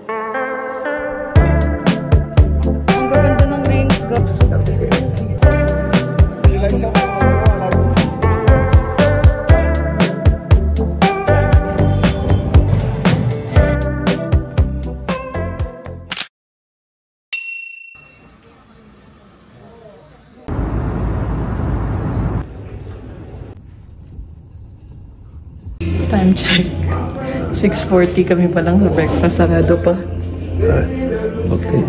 Ang gaganda ng rings ko. Time check. 6:40 kami pa lang sa breakfast. Sarado pa. Okay.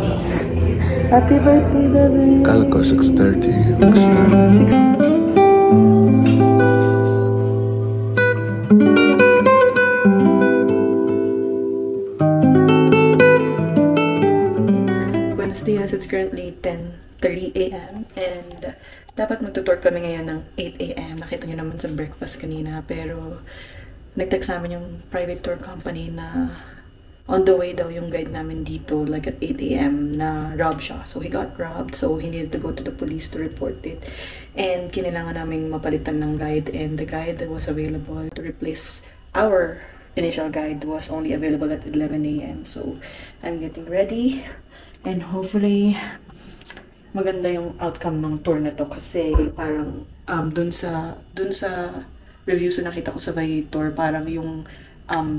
Happy birthday, baby! Kala ko 6:30. Buenos dias. It's currently 10:30 a.m. and dapat magtutour kami ngayon ng 8 a.m. Nakita nyo naman sa breakfast kanina, pero nag-text namin yung private tour company na on the way daw yung guide namin dito, like at 8 a.m. na robbed siya. So he got robbed, so he needed to go to the police to report it. And kinailangan namin mapalitan ng guide, and the guide that was available to replace our initial guide was only available at 11 a.m. So I'm getting ready, and hopefully maganda yung outcome ng tour na to, kasi parang dun sa reviews na nakita ko sa Viator, parang yung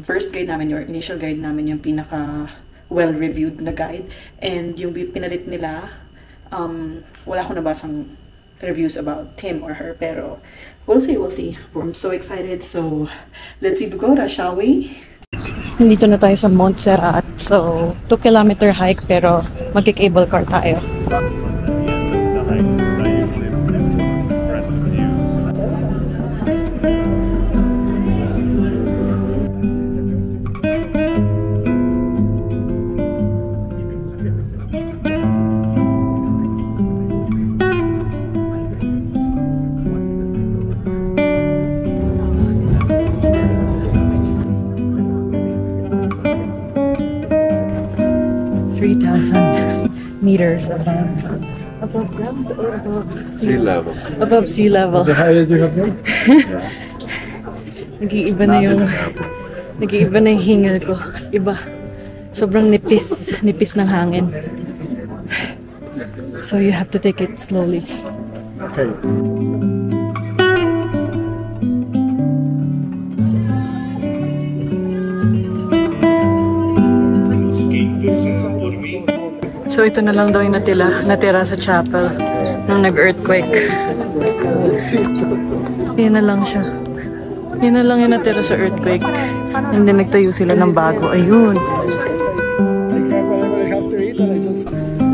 first guide namin, or initial guide namin, yung pinaka well-reviewed na guide. And yung pinalit nila, wala ko nabasang reviews about him or her, pero we'll see. I'm so excited. So let's see Bogota, shall we? Nandito na tayo sa Montserrat. So 2-kilometer hike, pero magki-cable car tayo. Meters above ground or above Sea level. Above sea level. The highest you have been? Nag-iiba na yung hingal ko. Iba. Sobrang nipis ng hangin. So you have to take it slowly. Okay. So ito na lang daw yung natira sa chapel nung nag-earthquake. Yan na lang siya. Yan na lang yung natira sa earthquake. And then nagtayo sila ng bago. Ayun.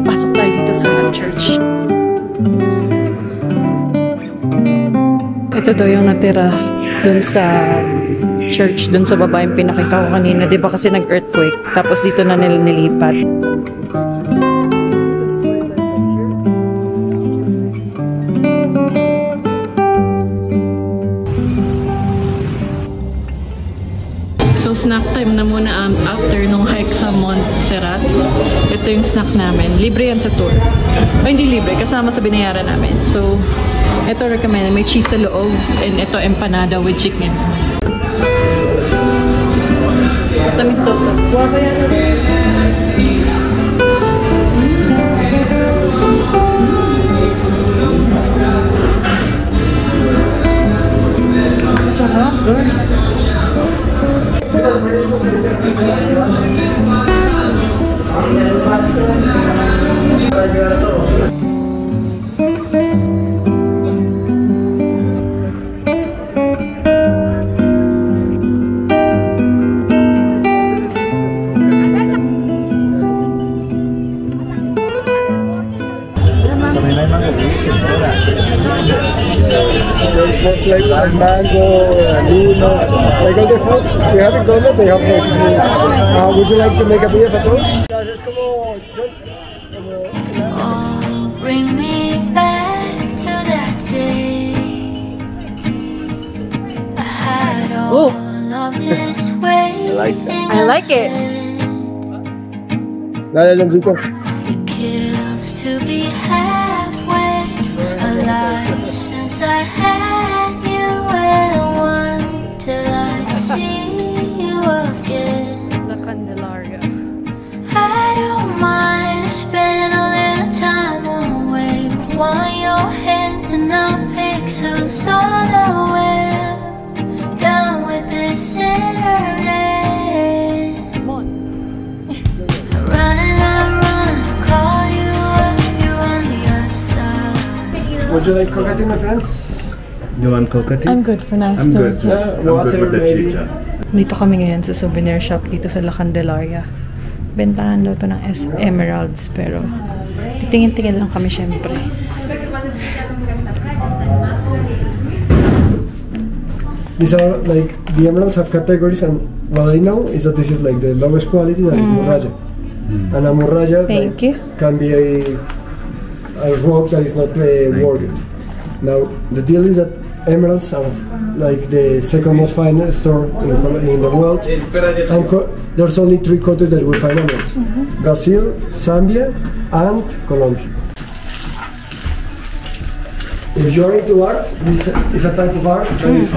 Pasok tayo dito sa church. Ito daw yung natira dun sa church, dun sa baba yung pinakita ko kanina. Diba kasi nag-earthquake, tapos dito na nila nilipat. So snack time na muna after nung hike sa Montserrat. Ito yung snack namin. Libre yan sa tour. O hindi libre, kasama sa binayaran namin. So ito recommend, may cheese sa loob, and ito empanada with chicken. Tamis to. Buwa ba yan? Sarap. There's more flavors like mango, luno, like all the fruits. They have in common, they have basically. Would you like to make a beer for those? Oh, bring me back to that day. I had all of this way. I like it. It kills to be halfway alive since I had you and one till I see you again. La Candelaria. Would you like coconut, my friends? You want coconut? I'm good for now. I'm still. good. Yeah, I'm good water with the maybe. chicha. Dito kami ngayon sa souvenir shop dito sa La Candelaria. Bentahan daw to ng emeralds pero titingin-tingin lang kami syempre. These are like the emeralds have categories, and what I know is that this is like the lowest quality, that is Murraja. And a Murraja Thank you. can be a rock that is not worked. Now the deal is that emeralds are like the second most finest store in the world, and there's only 3 countries that will find emeralds: Brazil, Zambia, and Colombia. If you're into art, this is a type of art that is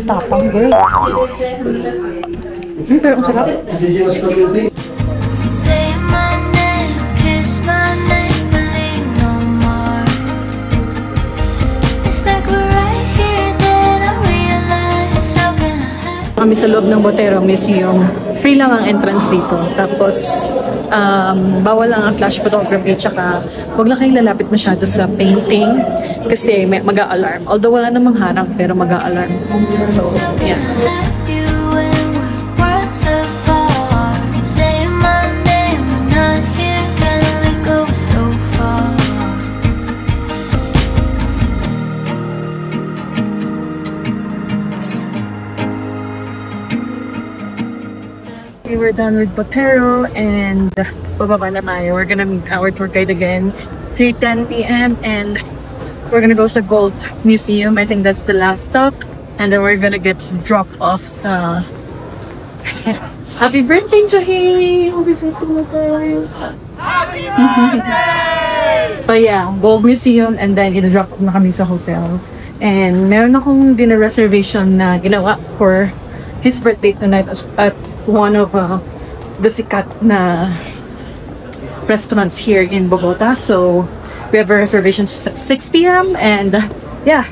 Tapang girl. Pero ang sarap. indigenous community. Say my name, kiss my name, believe no more. It's like we're right here, then I realize how can I have. Kami sa loob ng Botero Museum. Free lang ang entrance dito. Tapos, bawal lang ang flash photography. Tsaka, huwag lang kayong lalapit masyado sa painting. Kasi may mag-a-alarm. Although wala namang harang, pero mag-a-alarm. So, yeah. Have you when we're worlds apart? Say my name, we're not here, can we go so far? We were done with Botero and bababa na tayo. We're gonna meet our tour guide again 3:10 p.m. and we're gonna go sa Gold Museum. I think that's the last stop. And then we're gonna get dropped off sa... Happy birthday, Jahi! Happy birthday, guys! Happy birthday! But yeah, Gold Museum and then i-drop off na kami sa hotel. And meron akong dinner reservation na ginawa for his birthday tonight at one of the sikat na restaurants here in Bogota. So we have a reservation at 6 p.m. and yeah,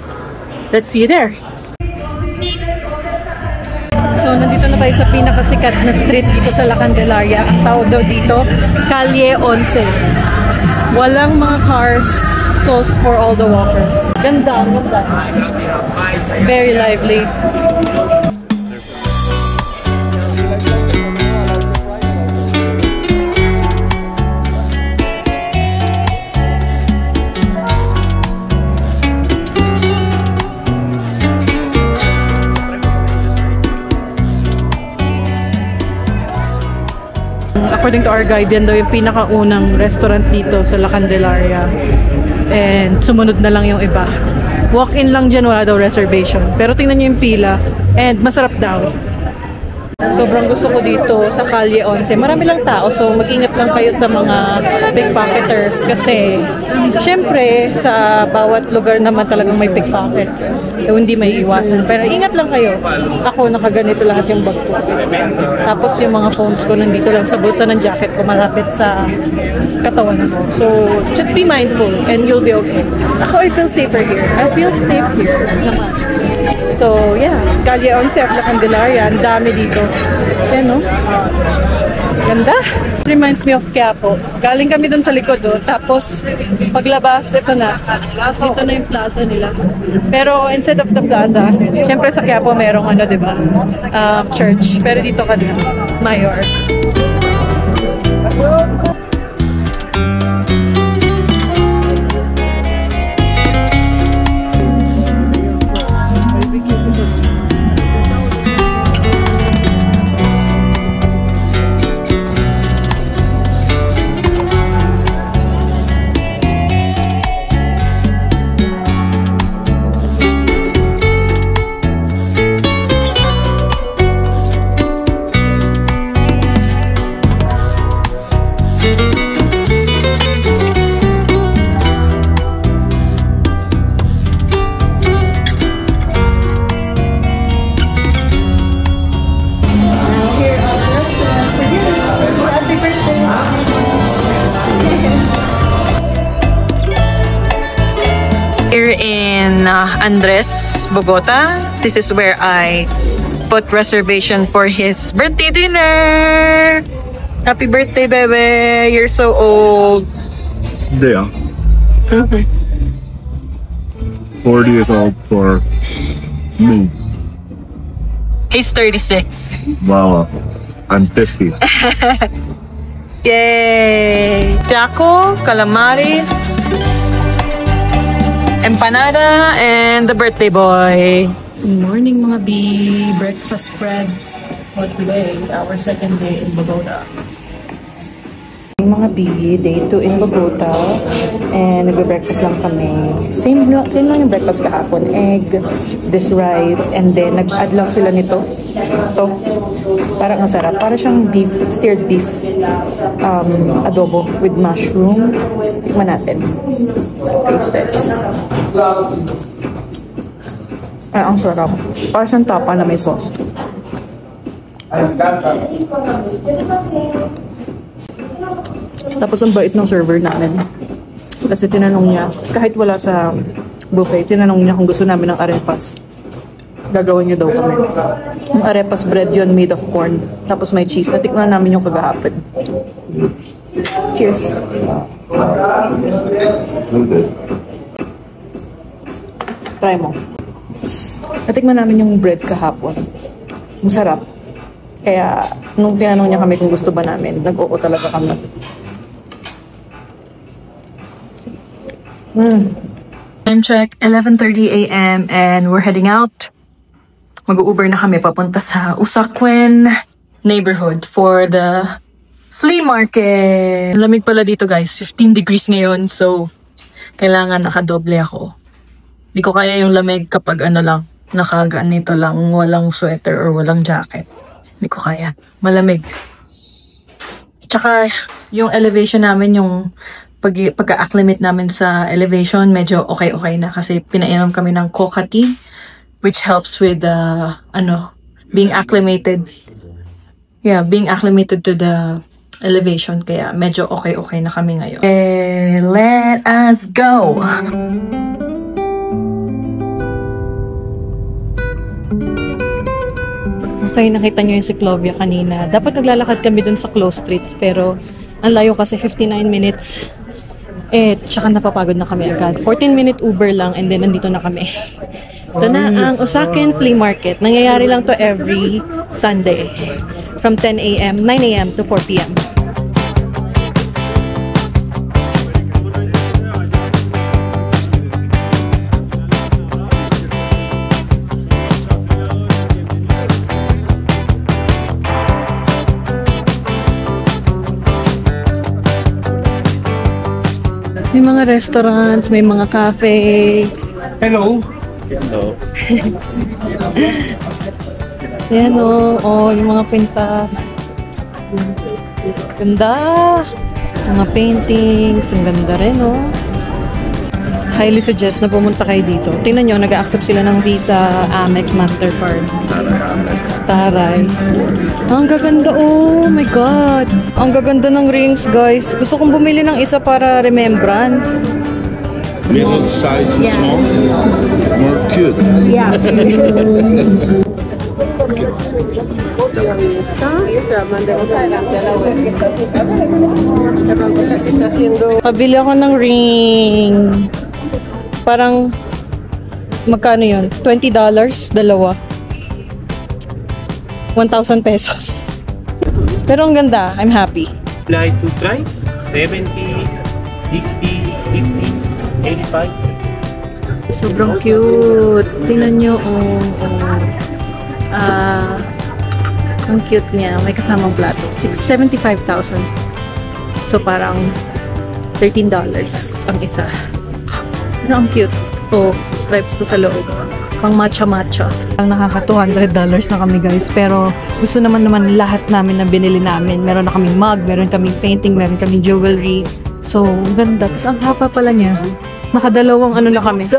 let's see you there. So nandito na tayo sa pinakasikat na street dito sa La Candelaria. Ang tawag daw dito, Calle 11. Walang mga cars, closed for all the walkers. Ganda, ganda. Very lively. According to our guide, yan daw yung pinakaunang restaurant dito sa La Candelaria. And sumunod na lang yung iba. Walk-in lang dyan, wala daw reservation. Pero tingnan nyo yung pila. And masarap daw. Sobrang gusto ko dito sa Calle 11. Marami lang tao, so mag-ingat lang kayo sa mga pickpocketers. Kasi, syempre, sa bawat lugar naman talagang may pickpockets. So, hindi may iwasan. Pero ingat lang kayo. Ako, nakaganito lahat yung bag ko. Tapos yung mga phones ko nandito lang sa bulsa ng jacket ko, malapit sa katawan ko. So, just be mindful and you'll be okay. Ako, I feel safer here. I feel safe here naman. So, yeah. Calle 11 at La Candelaria. Ang dami dito. Yan, no? Ganda. Reminds me of Quiapo. Galing kami dun sa likod, oh. Tapos, paglabas, ito na. Dito na yung plaza nila. Pero, instead of the plaza, syempre sa Quiapo merong ano, diba? Church. Pero dito ka din. Mayor. Here in Andres, Bogota. This is where I put reservation for his birthday dinner. Happy birthday, baby! You're so old. Yeah. 40 years old for me. He's 36. Wow, I'm 50. Yay! Taco, calamaris, empanada, and the birthday boy. Good morning mga B. Breakfast spread for today, our second day in Bogota. Mga B, day 2 in Bogota, and nagbe-breakfast lang kami. Same lang yung breakfast kahapon. Egg, this rice, and then nag-add lang sila nito. Ito, parang ang sarap. Para siyang beef, steered beef adobo with mushroom. Tikman natin. Taste test. Ay, ang sarap. Para siyang tapa na may sauce. Tapos ang bait ng server namin. Kasi tinanong niya, kahit wala sa buffet, tinanong niya kung gusto namin ng arepas. Gagawin niyo daw kami. Yung arepas bread yun, made of corn. Tapos may cheese. Natikman namin yung kagahapon. Cheers! Try mo. Natikman namin yung bread kahapon. Masarap. Kaya, nung tinanong niya kami kung gusto ba namin, nag-oo talaga kami. Time check, 11:30 a.m. and we're heading out. Mag-Uber na kami papunta sa Usakuen neighborhood for the flea market. Lamig pala dito guys, 15 degrees ngayon, so kailangan nakadoble ako. Di ko kaya yung lamig kapag nakaganito lang, walang sweater or walang jacket. Di ko kaya, malamig. Tsaka yung elevation namin, yung pagka-acclimate namin sa elevation, medyo okay na kasi pinainom kami ng coca tea, which helps with being acclimated. Yeah, being acclimated to the elevation. Kaya medyo okay na kami ngayon. Let us go! Okay, nakita nyo yung Ciclovia kanina. Dapat naglalakad kami dun sa close streets, pero ang layo kasi 59 minutes. Tsaka napapagod na kami agad. 14-minute Uber lang and then nandito na kami. Ito na ang Usakuen Flea Market. Nangyayari lang to every Sunday. From 9 a.m. to 4 p.m. May mga restaurants, may mga cafe. Hello. Hello. Ayan o, yung mga pintas. Ganda. Mga paintings, ang ganda rin o. Highly suggest na pumunta kayo dito. Tingnan nyo, nag-accept sila ng Visa, Amex, Mastercard. Taray. Ang gaganda, oh my god. Ang gaganda ng rings, guys. Gusto kong bumili ng isa para remembrance. Middle size is small, more cute. Yeah. Pabili ako ng ring. Parang magkano yun? $20, dalawa. 1,000 pesos. Pero ang ganda, I'm happy. Like to try 70, 60, 50, 85. Sobrang cute. Tingnan nyo, ang cute niya. May kasamang plato. 75,000. So parang $13 ang isa. Pero ang cute. Stripes ko sa loob. Pang matcha-matcha. Ang nakaka $200 na kami guys. Pero gusto naman lahat namin na binili namin. Meron na kaming mug, meron kaming painting, meron kaming jewelry. So, ganda. Tapos ang haba pala niya. Nakadalawang na kami.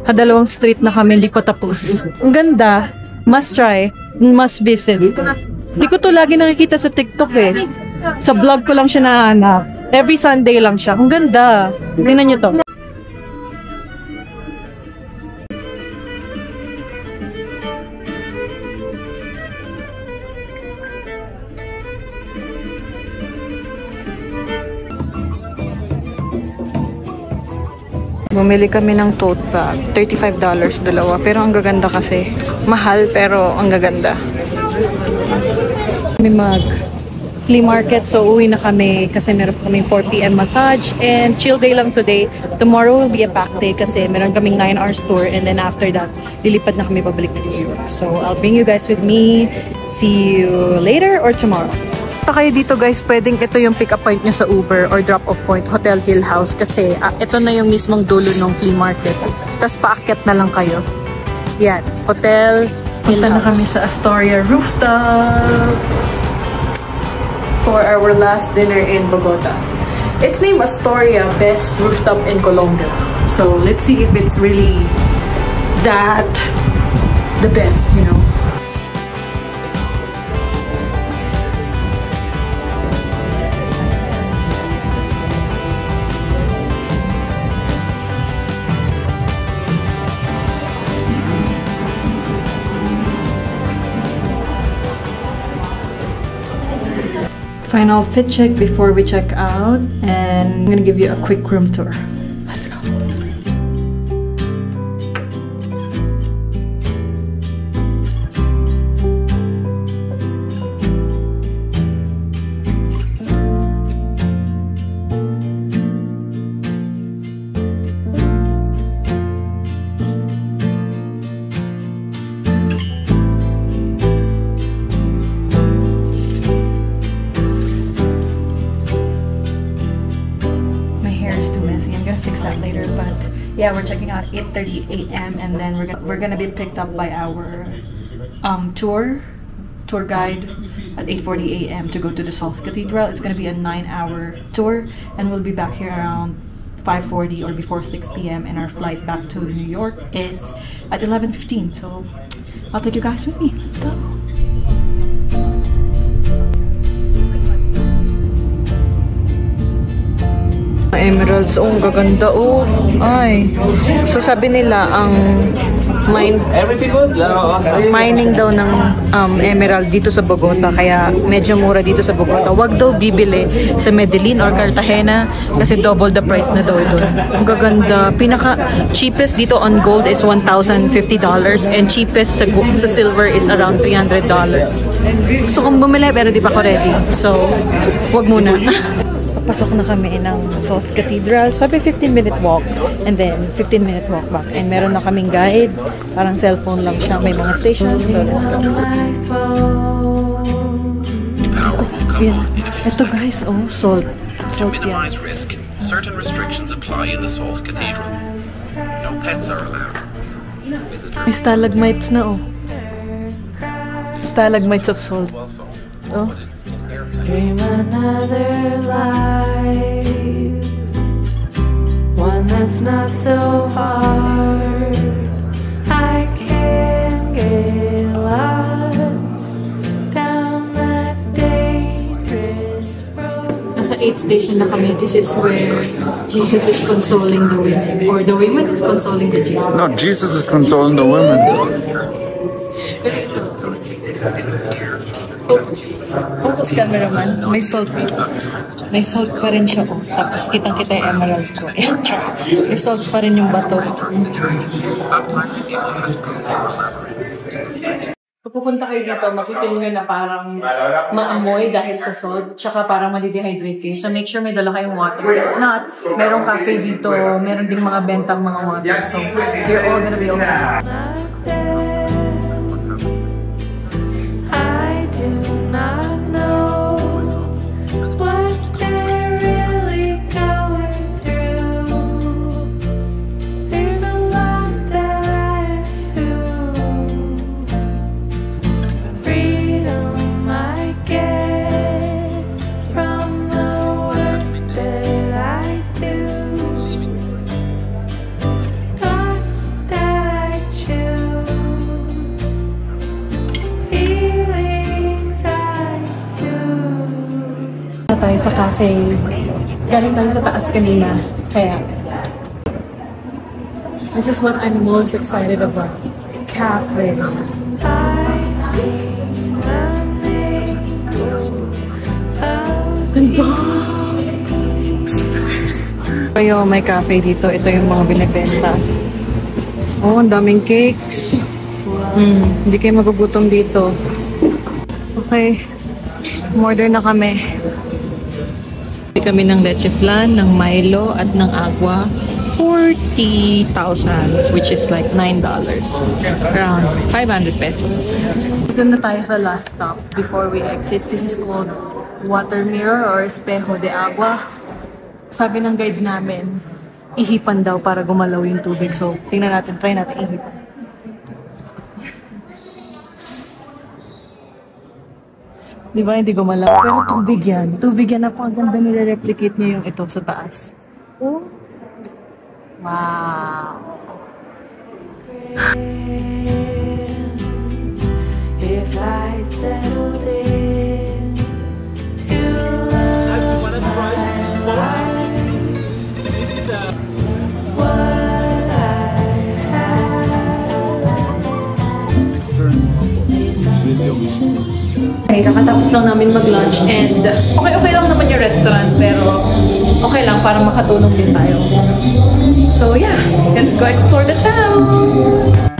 Kadalawang street na kami, hindi pa tapos. Ang ganda. Must try. Must visit. Hindi ko to lagi nakikita sa TikTok eh. Sa vlog ko lang siya nahanap. Every Sunday lang siya. Ang ganda. Tingnan niyo to. Bumili kami ng tote bag. $35 dalawa. Pero ang gaganda kasi. Mahal pero ang gaganda. May flea market. So uwi na kami kasi meron kaming 4 PM massage. And chill day lang today. Tomorrow will be a pack day kasi meron kaming 9 hours tour. And then after that, lilipad na kami pabalik na New York. So I'll bring you guys with me. See you later or tomorrow. Kayo dito guys, pwedeng ito yung pick up point nyo sa Uber or drop off point, Hotel Hill House, kasi ito na yung mismong dulo ng flea market. Tapos paakyat na lang kayo. Yan, Hotel Hill House. Punta na kami sa Astoria rooftop for our last dinner in Bogota. It's named Astoria Best Rooftop in Colombia. So let's see if it's really that the best, you know. Final fit check before we check out, and I'm gonna give you a quick room tour. Let's go. Later, but yeah, we're checking out 8:30 AM, and then we're gonna be picked up by our tour guide at 8:40 AM to go to the Salt Cathedral. It's gonna be a 9-hour tour, and we'll be back here around 5:40 or before 6 PM, and our flight back to New York is at 11:15. So I'll take you guys with me. Let's go. Emeralds, oh, ang gaganda, oh. Ay. So sabi nila ang mining daw ng emerald dito sa Bogota, kaya medyo mura dito sa Bogota. Wag daw bibili sa Medellin or Cartagena kasi double the price na daw ito. Ang gaganda. Pinaka cheapest dito on gold is $1,050 and cheapest sa silver is around $300. So kung bumili pero di pa ako ready. So wag muna. Pasok na kami ng Salt Cathedral. Sabi 15-minute walk and then 15-minute walk back. And meron na kaming guide. Parang cellphone lang siya. May mga stations. So let's go. Ito guys, oh, salt. Salt yan. Certain restrictions apply in the Salt Cathedral. No pets are allowed. May stalagmites na, oh. Stalagmites of salt. Oh. Dream another life, one that's not so hard. I can't get lost down that dangerous road. Nasa 8th station na kami. This is where Jesus is consoling the women, or the women is consoling the Jesus. No, Jesus is consoling the women. Focus cameraman. May salt pa. May salt pa rin siya, oh. Tapos kitang-kita yung emerald ko. May salt pa rin yung bato. Kung pupunta kayo dito, makifeel nyo na parang maamoy dahil sa salt, tsaka parang madidehydrate kayo. So make sure may dala kayong water. If not, merong cafe dito, meron ding mga bentang mga water. So you're all gonna be okay. Tayo sa cafe. Galing tayo sa taas kanina. Kaya, this is what I'm most excited about. Cafe. Ganda! Kayo, may cafe dito. Ito yung mga binibenta. Oh, ang daming cakes. Hindi kayo magugutom dito. Okay. Umorder na kami. Bili kami ng leche flan, ng Milo, at ng agua. 40,000, which is like $9. Around 500 pesos. Dito na tayo sa last stop before we exit. This is called Water Mirror or Espejo de Agua. Sabi ng guide namin, ihipan daw para gumalaw yung tubig. So, tingnan natin, try natin ihipan. Di ba hindi gumalaw? Pero tubig yan. Tubig yan. Napakaganda nire-replicate niya yung ito sa taas. Oh. Wow! If I settled in to love what I Okay, kakatapos lang namin mag-lunch and okay lang naman yung restaurant pero okay lang para makatulong din tayo. So yeah, let's go explore the town!